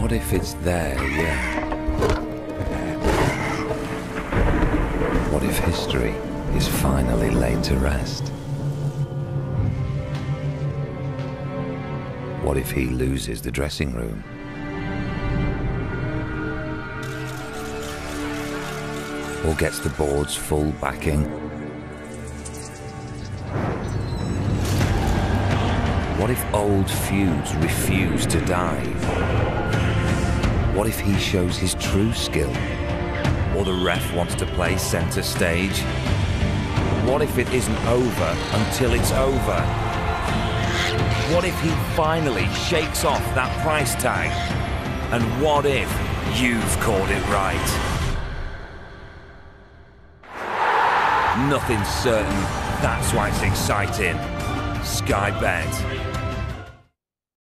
What if it's there yet? What if history is finally laid to rest? What if he loses the dressing room? Or gets the board's full backing? What if old feuds refuse to die? What if he shows his true skill? Or the ref wants to play centre stage? What if it isn't over until it's over? What if he finally shakes off that price tag? And what if you've called it right? Nothing's certain, that's why it's exciting. Sky Bet.